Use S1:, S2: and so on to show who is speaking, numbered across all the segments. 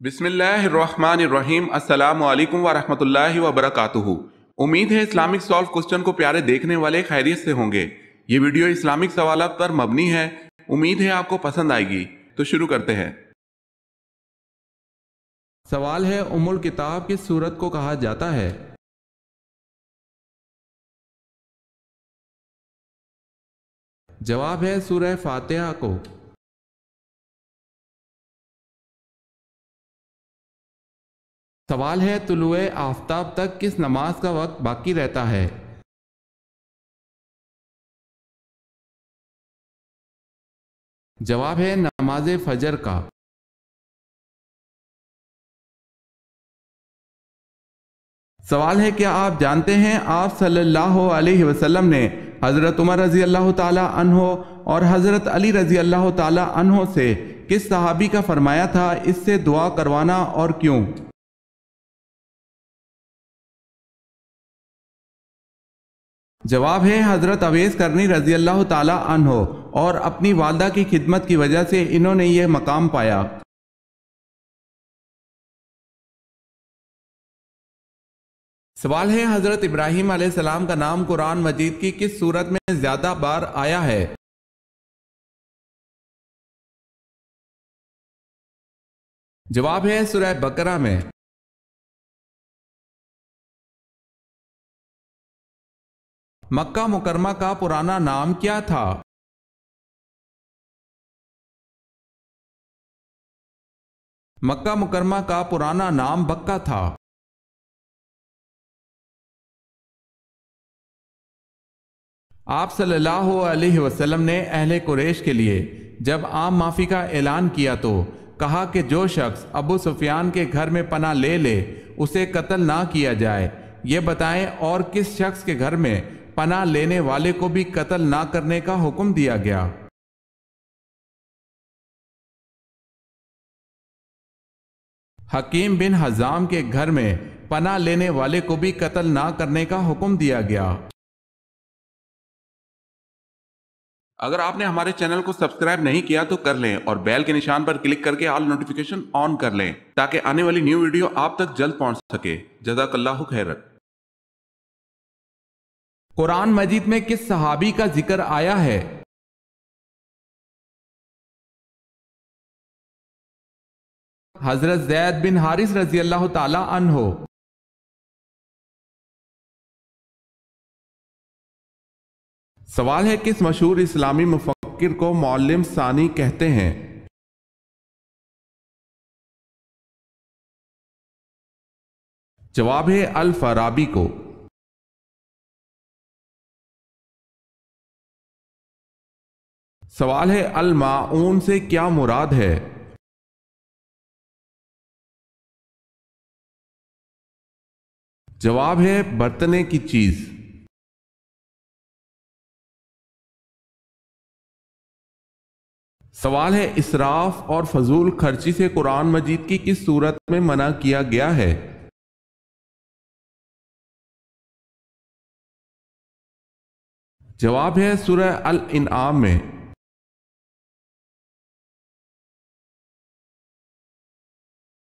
S1: بسم اللہ الرحمن الرحیم۔ السلام علیکم ورحمۃ اللہ وبرکاتہ۔ امید ہے اسلامک سالو کوسچن کو پیارے دیکھنے والے خیریت سے ہوں گے۔ یہ ویڈیو اسلامک سوالات پر مبنی ہے، امید ہے آپ کو پسند آئے گی۔ تو شروع کرتے ہیں۔ سوال ہے، ام الکتاب کس سورت کو کہا جاتا ہے؟ جواب ہے سورہ فاتحہ کو۔ سوال ہے، طلوع آفتاب تک کس نماز کا وقت باقی رہتا ہے؟ جواب ہے نماز فجر کا۔ سوال ہے، کیا آپ جانتے ہیں آپ صلی اللہ علیہ وسلم نے حضرت عمر رضی اللہ تعالی عنہ اور حضرت علی رضی اللہ تعالی عنہ سے کس صحابی کا فرمایا تھا اس سے دعا کروانا اور کیوں؟ جواب ہے حضرت اویس کرنی رضی اللہ تعالی عنہ، اور اپنی والدہ کی خدمت کی وجہ سے انہوں نے یہ مقام پایا۔ سوال ہے، حضرت ابراہیم علیہ السلام کا نام قرآن مجید کی کس سورت میں زیادہ بار آیا ہے؟ جواب ہے سورہ بقرہ میں۔ مکہ مکرمہ کا پرانا نام کیا تھا؟ مکہ مکرمہ کا پرانا نام بکہ تھا۔ آپ صلی اللہ علیہ وسلم نے اہل قریش کے لیے جب عام معافی کا اعلان کیا تو کہا کہ جو شخص ابو سفیان کے گھر میں پناہ لے لے اسے قتل نہ کیا جائے۔ یہ بتائیں، اور کس شخص کے گھر میں پناہ لینے والے کو بھی قتل نہ کرنے کا حکم دیا گیا؟ حکیم بن حزام کے گھر میں پناہ لینے والے کو بھی قتل نہ کرنے کا حکم دیا گیا۔ اگر آپ نے ہمارے چینل کو سبسکرائب نہیں کیا تو کر لیں اور بیل کے نشان پر کلک کر کے آل نوٹیفیکیشن آن کر لیں تاکہ آنے والی نیو ویڈیو آپ تک جلد پہنچ سکے۔ جزاک اللہ خیر۔ قرآن مجید میں کس صحابی کا ذکر آیا ہے؟ حضرت زید بن حارث رضی اللہ تعالی عنہ۔ سوال ہے، کس مشہور اسلامی مفکر کو معلم ثانی کہتے ہیں؟ جواب ہے الفارابی کو۔ سوال ہے، الماعون سے کیا مراد ہے؟ جواب ہے برتنے کی چیز۔ سوال ہے، اسراف اور فضول خرچی سے قرآن مجید کی کس صورت میں منع کیا گیا ہے؟ جواب ہے سورہ الانعام میں۔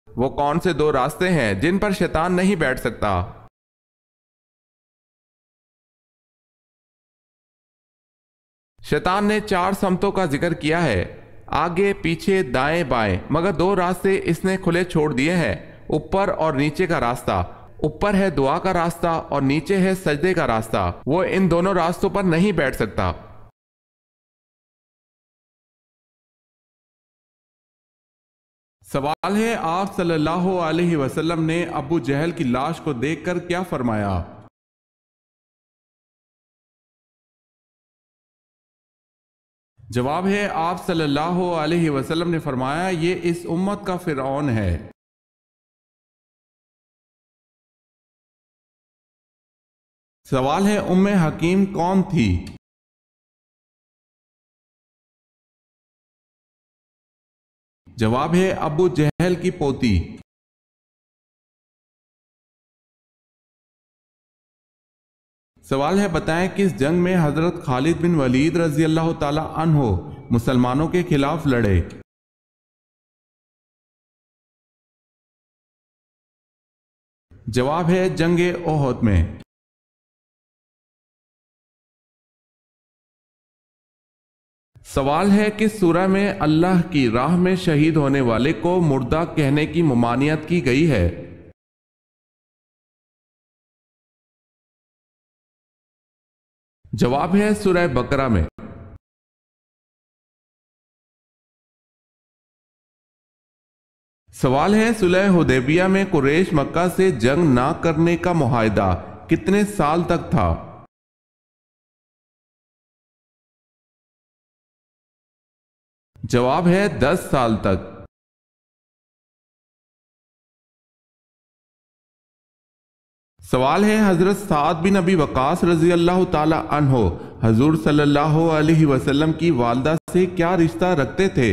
S1: وہ کون سے دو راستے ہیں جن پر شیطان نہیں بیٹھ سکتا؟ شیطان نے 4 سمتوں کا ذکر کیا ہے، آگے پیچھے دائیں بائیں، مگر 2 راستے اس نے کھلے چھوڑ دیے ہیں، اوپر اور نیچے کا راستہ۔ اوپر ہے دعا کا راستہ اور نیچے ہے سجدے کا راستہ، وہ ان دونوں راستوں پر نہیں بیٹھ سکتا۔ سوال ہے، آپ صلی اللہ علیہ وسلم نے ابو جہل کی لاش کو دیکھ کر کیا فرمایا؟ جواب ہے آپ صلی اللہ علیہ وسلم نے فرمایا، یہ اس امت کا فرعون ہے۔ سوال ہے، ام حکیم کون تھی؟ جواب ہے ابو جہل کی پوتی۔ سوال ہے، بتائیں کس جنگ میں حضرت خالد بن ولید رضی اللہ تعالی عنہ مسلمانوں کے خلاف لڑے؟ جواب ہے جنگ احد میں۔ سوال ہے کس سورہ میں اللہ کی راہ میں شہید ہونے والے کو مردہ کہنے کی ممانعت کی گئی ہے؟ جواب ہے سورہ بقرہ میں۔ سوال ہے صلح حدیبیہ میں قریش مکہ سے جنگ نہ کرنے کا معاہدہ کتنے سال تک تھا؟ جواب ہے 10 سال تک۔ سوال ہے حضرت سعد بن ابی وقاص رضی اللہ تعالی عنہ حضور صلی اللہ علیہ وسلم کی والدہ سے کیا رشتہ رکھتے تھے؟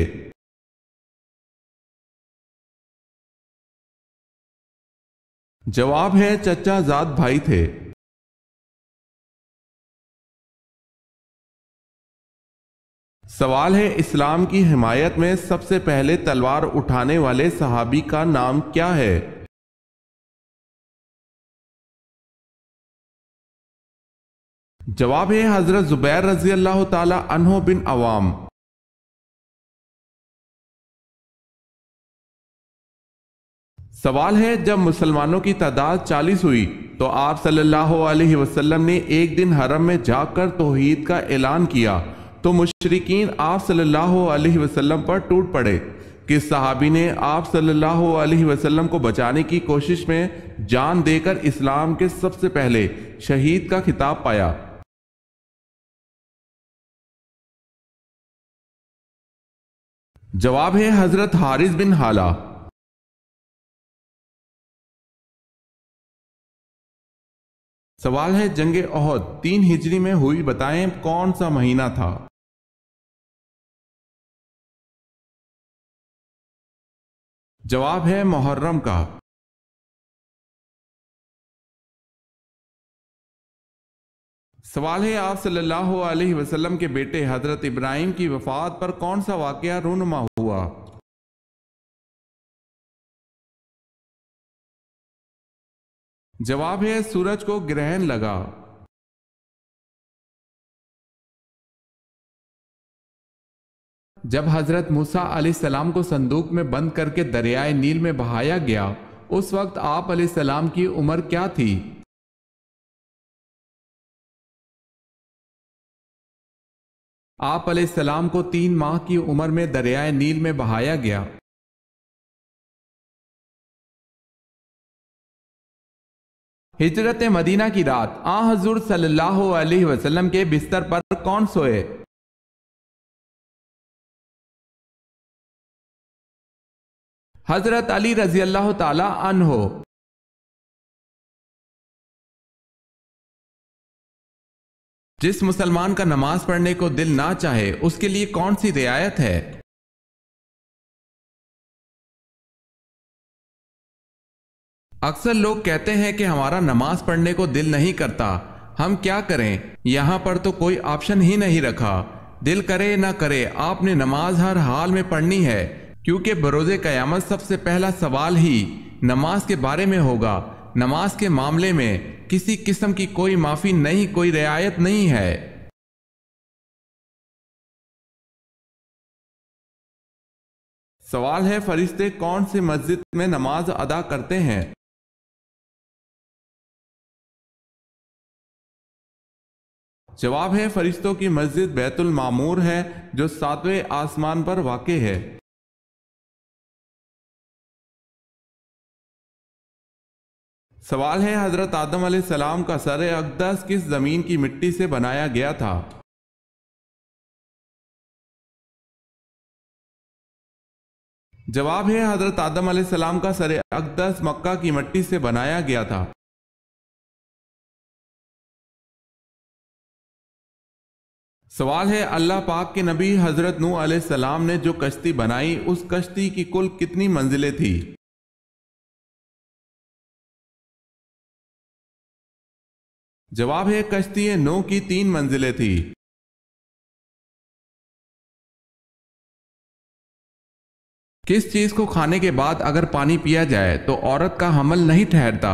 S1: جواب ہے چچا زاد بھائی تھے۔ سوال ہے اسلام کی حمایت میں سب سے پہلے تلوار اٹھانے والے صحابی کا نام کیا ہے؟ جواب ہے حضرت زبیر رضی اللہ تعالی عنہ بن عوام۔ سوال ہے جب مسلمانوں کی تعداد 40 ہوئی تو آپ صلی اللہ علیہ وسلم نے ایک دن حرم میں جا کر توحید کا اعلان کیا تو مشرکین آپ صلی اللہ علیہ وسلم پر ٹوٹ پڑے۔ کس صحابی نے آپ صلی اللہ علیہ وسلم کو بچانے کی کوشش میں جان دے کر اسلام کے سب سے پہلے شہید کا خطاب پایا؟ جواب ہے حضرت حارث بن حالہ۔ سوال ہے جنگ احد 3 ہجری میں ہوئی، بتائیں کون سا مہینہ تھا؟ جواب ہے محرم کا۔ سوال ہے آپ صلی اللہ علیہ وسلم کے بیٹے حضرت ابراہیم کی وفات پر کون سا واقعہ رونما ہوا؟ جواب ہے سورج کو گرہن لگا۔ جب حضرت موسیٰ علیہ السلام کو صندوق میں بند کر کے دریائے نیل میں بہایا گیا اس وقت آپ علیہ السلام کی عمر کیا تھی؟ آپ علیہ السلام کو 3 ماہ کی عمر میں دریائے نیل میں بہایا گیا۔ ہجرت مدینہ کی رات حضور صلی اللہ علیہ وسلم کے بستر پر کون سوئے؟ حضرت علی رضی اللہ تعالی عنہ۔ جس مسلمان کا نماز پڑھنے کو دل نہ چاہے اس کے لیے کون سی رعایت ہے؟ اکثر لوگ کہتے ہیں کہ ہمارا نماز پڑھنے کو دل نہیں کرتا، ہم کیا کریں؟ یہاں پر تو کوئی آپشن ہی نہیں رکھا، دل کرے نہ کرے آپ نے نماز ہر حال میں پڑھنی ہے، کیونکہ بروز قیامت سب سے پہلا سوال ہی نماز کے بارے میں ہوگا۔ نماز کے معاملے میں کسی قسم کی کوئی معافی نہیں، کوئی رعایت نہیں ہے۔ سوال ہے فرشتے کون سی مسجد میں نماز ادا کرتے ہیں؟ جواب ہے فرشتوں کی مسجد بیت المعمور ہے جو 7ویں آسمان پر واقع ہے۔ سوال ہے حضرت آدم علیہ السلام کا سر اقدس کس زمین کی مٹی سے بنایا گیا تھا؟ جواب ہے حضرت آدم علیہ السلام کا سر اقدس مکہ کی مٹی سے بنایا گیا تھا۔ سوال ہے اللہ پاک کے نبی حضرت نوح علیہ السلام نے جو کشتی بنائی اس کشتی کی کل کتنی منزلیں تھی؟ جواب ہے کشتی نوح کی 3 منزلیں تھی۔ کس چیز کو کھانے کے بعد اگر پانی پیا جائے تو عورت کا حمل نہیں ٹھہرتا؟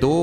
S1: 2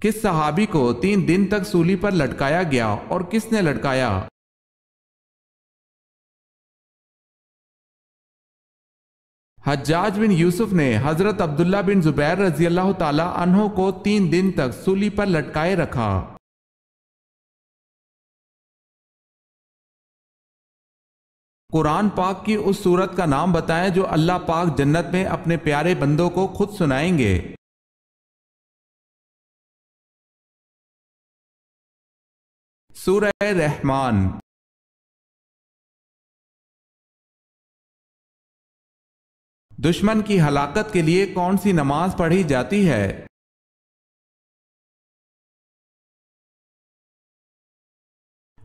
S1: کس صحابی کو 3 دن تک سولی پر لٹکایا گیا اور کس نے لٹکایا؟ حجاج بن یوسف نے حضرت عبداللہ بن زبیر رضی اللہ تعالی عنہ کو 3 دن تک سولی پر لٹکائے رکھا۔ قرآن پاک کی اس سورت کا نام بتائیں جو اللہ پاک جنت میں اپنے پیارے بندوں کو خود سنائیں گے۔ سورہ رحمان۔ دشمن کی ہلاکت کے لیے کون سی نماز پڑھی جاتی ہے؟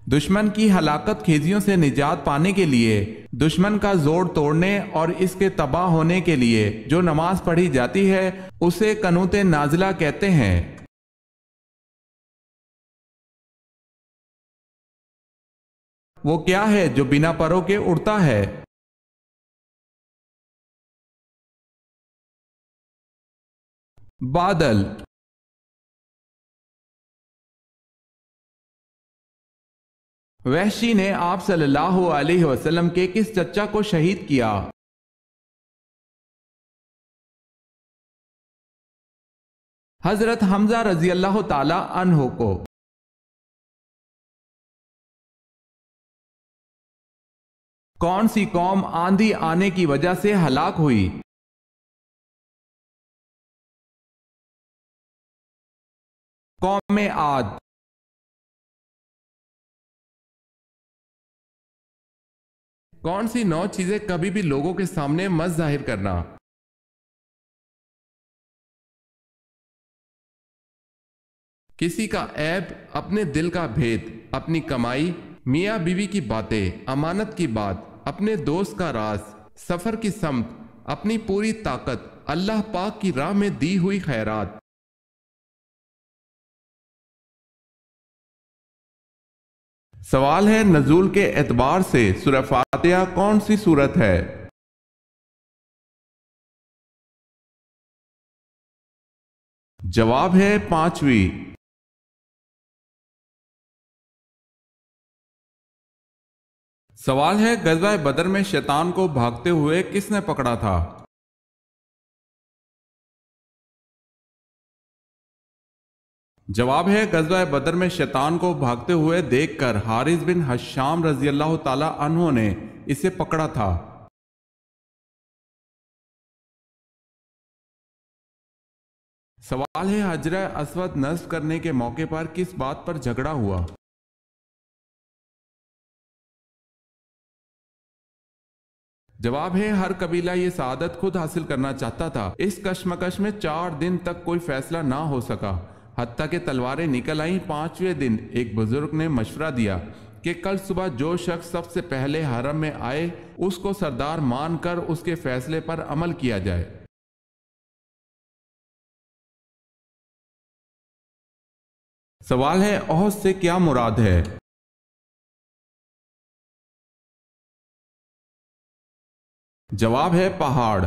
S1: دشمن کی ہلاکت خیزیوں سے نجات پانے کے لیے، دشمن کا زور توڑنے اور اس کے تباہ ہونے کے لیے جو نماز پڑھی جاتی ہے اسے قنوت نازلہ کہتے ہیں۔ وہ کیا ہے جو بنا پروں کے اڑتا ہے؟ بادل۔ وحشی نے آپ صلی اللہ علیہ وسلم کے کس چچا کو شہید کیا؟ حضرت حمزہ رضی اللہ تعالی عنہ کو۔ کون سی قوم آندھی آنے کی وجہ سے ہلاک ہوئی؟ قوم عاد۔ کون سی 9 چیزیں کبھی بھی لوگوں کے سامنے مت ظاہر کرنا؟ کسی کا عیب، اپنے دل کا بھید، اپنی کمائی، میاں بیوی کی باتیں، امانت کی بات، اپنے دوست کا راز، سفر کی سمت، اپنی پوری طاقت، اللہ پاک کی راہ میں دی ہوئی خیرات۔ سوال ہے نزول کے اعتبار سے سورہ فاتحہ کون سی سورت ہے؟ جواب ہے 5ویں۔ سوال ہے غزوہ بدر میں شیطان کو بھاگتے ہوئے کس نے پکڑا تھا؟ جواب ہے غزوہ بدر میں شیطان کو بھاگتے ہوئے دیکھ کر حارث بن حشام رضی اللہ تعالی عنہ نے اسے پکڑا تھا۔ سوال ہے حجر اسود نصب کرنے کے موقع پر کس بات پر جھگڑا ہوا؟ جواب ہے ہر قبیلہ یہ سعادت خود حاصل کرنا چاہتا تھا۔ اس کشمکش میں 4 دن تک کوئی فیصلہ نہ ہو سکا، حتیٰ کہ تلواریں نکل آئیں۔ 5ویں دن ایک بزرگ نے مشورہ دیا کہ کل صبح جو شخص سب سے پہلے حرم میں آئے اس کو سردار مان کر اس کے فیصلے پر عمل کیا جائے۔ سوال ہے احد سے کیا مراد ہے؟ جواب ہے پہاڑ۔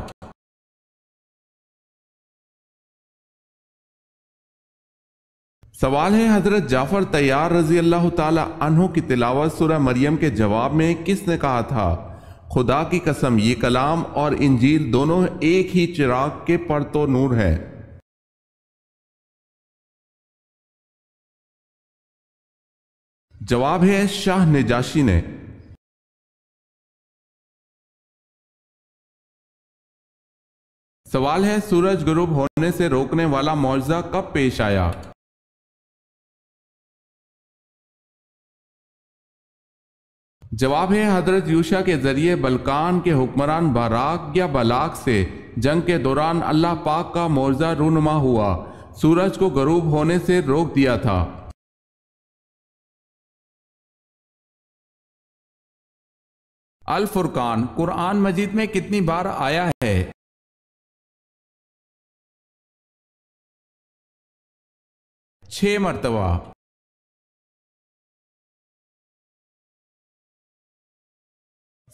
S1: سوال ہے حضرت جعفر طیار رضی اللہ تعالی عنہ کی تلاوت سورہ مریم کے جواب میں کس نے کہا تھا؟ خدا کی قسم یہ کلام اور انجیل دونوں ایک ہی چراغ کے پرتو نور ہے۔ جواب ہے شاہ نجاشی نے۔ سوال ہے سورج غروب ہونے سے روکنے والا معجزہ کب پیش آیا؟ جواب ہے حضرت یوشع کے ذریعے بلقان کے حکمران باراک یا بلاک سے جنگ کے دوران اللہ پاک کا معجزہ رونما ہوا، سورج کو غروب ہونے سے روک دیا تھا۔ الفرقان قرآن مجید میں کتنی بار آیا ہے؟ چھ مرتبہ۔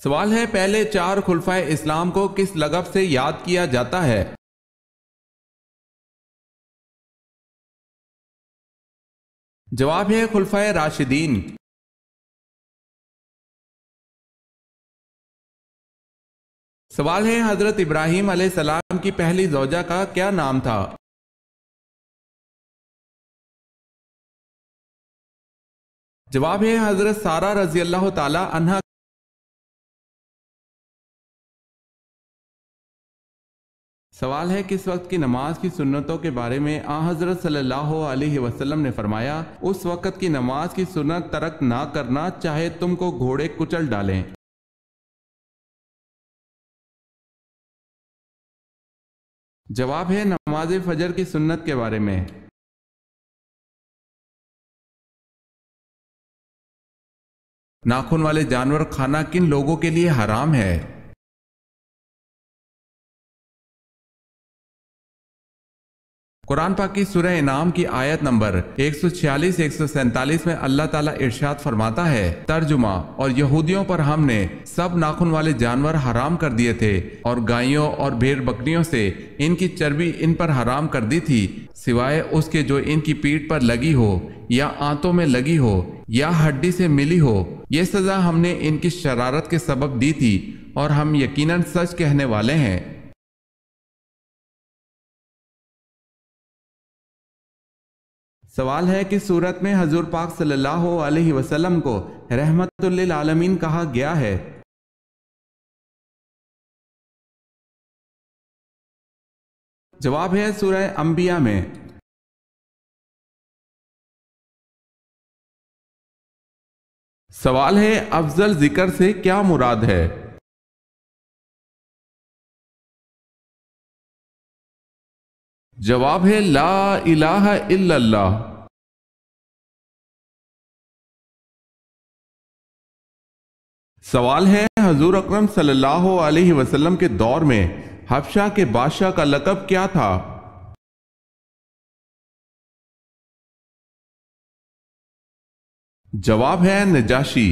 S1: سوال ہے پہلے 4 خلفائے اسلام کو کس لقب سے یاد کیا جاتا ہے؟ جواب ہے خلفائے راشدین۔ سوال ہے حضرت ابراہیم علیہ السلام کی پہلی زوجہ کا کیا نام تھا؟ جواب ہے حضرت سارہ رضی اللہ تعالی عنہا۔ سوال ہے کس وقت کی نماز کی سنتوں کے بارے میں حضرت صلی اللہ علیہ وسلم نے فرمایا اس وقت کی نماز کی سنت ترک نہ کرنا چاہے تم کو گھوڑے کچل ڈالیں۔ جواب ہے نماز فجر کی سنت کے بارے میں۔ ناخن والے جانور کھانا کن لوگوں کے لیے حرام ہے؟ قرآن پاک کی سورہ انعام کی آیت نمبر 146-147 میں اللہ تعالیٰ ارشاد فرماتا ہے ترجمہ، اور یہودیوں پر ہم نے سب ناخن والے جانور حرام کر دیے تھے اور گائیوں اور بھیڑ بکریوں سے ان کی چربی ان پر حرام کر دی تھی سوائے اس کے جو ان کی پیٹھ پر لگی ہو یا آنتوں میں لگی ہو یا ہڈی سے ملی ہو۔ یہ سزا ہم نے ان کی شرارت کے سبب دی تھی اور ہم یقیناً سچ کہنے والے ہیں۔ سوال ہے کہ سورت میں حضور پاک صلی اللہ علیہ وسلم کو رحمت للعالمین کہا گیا ہے؟ جواب ہے سورہ انبیاء میں۔ سوال ہے افضل ذکر سے کیا مراد ہے؟ جواب ہے لا الہ الا اللہ۔ سوال ہے حضور اکرم صلی اللہ علیہ وسلم کے دور میں حبشہ کے بادشاہ کا لقب کیا تھا؟ جواب ہے نجاشی۔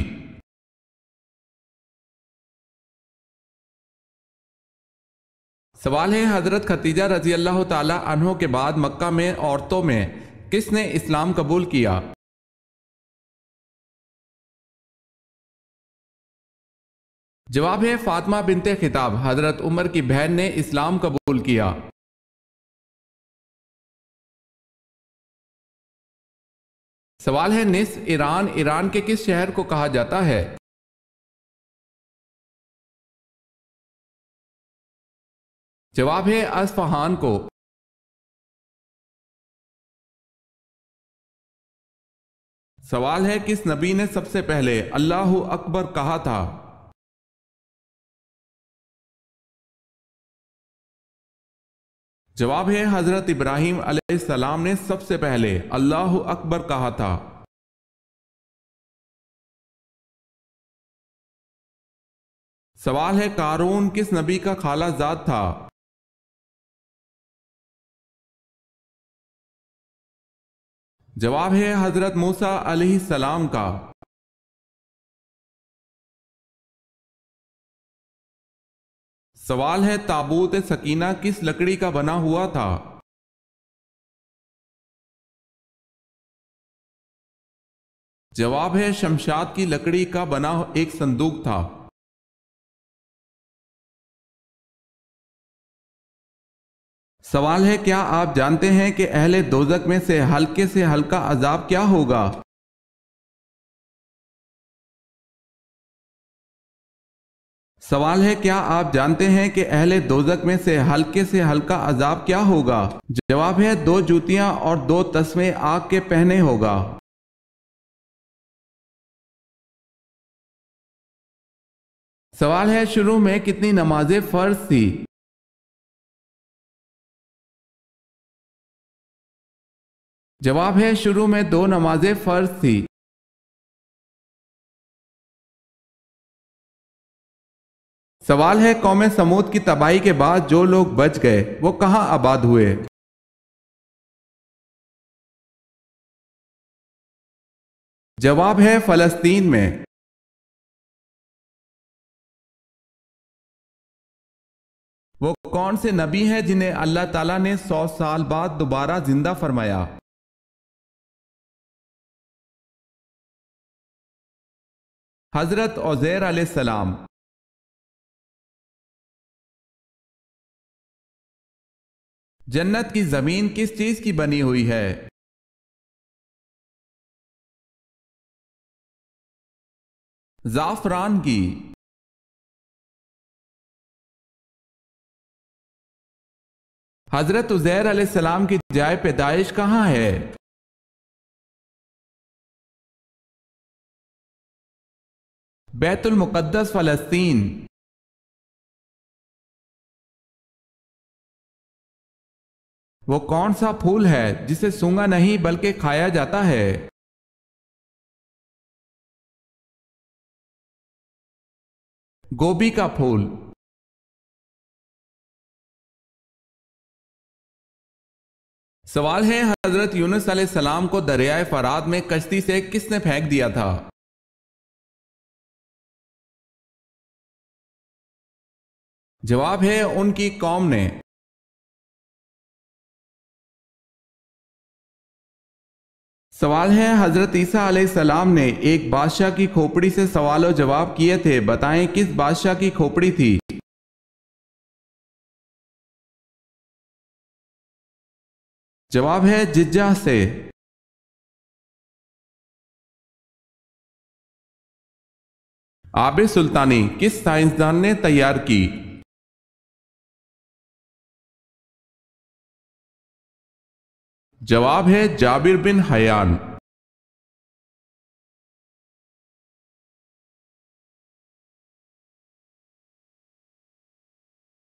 S1: سوال ہے حضرت ختیجہ رضی اللہ تعالی عنہ کے بعد مکہ میں عورتوں میں کس نے اسلام قبول کیا؟ جواب ہے فاطمہ بنت خطاب، حضرت عمر کی بہن نے اسلام قبول کیا۔ سوال ہے نصف ایران ایران کے کس شہر کو کہا جاتا ہے؟ جواب ہے اصفہان کو۔ سوال ہے کس نبی نے سب سے پہلے اللہ اکبر کہا تھا؟ جواب ہے حضرت ابراہیم علیہ السلام نے سب سے پہلے اللہ اکبر کہا تھا۔ سوال ہے قارون کس نبی کا خالہ زاد تھا؟ جواب ہے حضرت موسیٰ علیہ السلام کا۔ سوال ہے تابوت سکینہ کس لکڑی کا بنا ہوا تھا؟ جواب ہے شمشاد کی لکڑی کا بنا ایک صندوق تھا۔ سوال ہے کیا آپ جانتے ہیں کہ اہل دوزخ میں سے ہلکے سے ہلکا عذاب کیا ہوگا؟ سوال ہے کیا آپ جانتے ہیں کہ اہل دوزخ میں سے ہلکا عذاب کیا ہوگا؟ جواب ہے 2 جوتیاں اور 2 تسمے آگ کے پہنے ہوگا۔ سوال ہے شروع میں کتنی نمازیں فرض تھی؟ جواب ہے شروع میں 2 نمازیں فرض تھی۔ سوال ہے قوم سمود کی تباہی کے بعد جو لوگ بچ گئے وہ کہاں آباد ہوئے؟ جواب ہے فلسطین میں۔ وہ کون سے نبی ہیں جنہیں اللہ تعالیٰ نے 100 سال بعد دوبارہ زندہ فرمایا؟ حضرت عزیر علیہ السلام۔ جنت کی زمین کس چیز کی بنی ہوئی ہے؟ زعفران کی۔ حضرت عزیر علیہ السلام کی جائے پیدائش کہاں ہے؟ بیت المقدس، فلسطین۔ وہ کون سا پھول ہے جسے سونگھا نہیں بلکہ کھایا جاتا ہے؟ گوبھی کا پھول۔ سوال ہے، حضرت یونس علیہ السلام کو دریائے فرات میں کشتی سے کس نے پھینک دیا تھا؟ جواب ہے ان کی قوم نے۔ سوال ہے، حضرت عیسیٰ علیہ السلام نے ایک بادشاہ کی کھوپڑی سے سوال و جواب کیے تھے، بتائیں کس بادشاہ کی کھوپڑی تھی؟ جواب ہے ججہ سے۔ آب سلطانی کس سائنسدان نے تیار کی؟ جواب ہے جابر بن حیان۔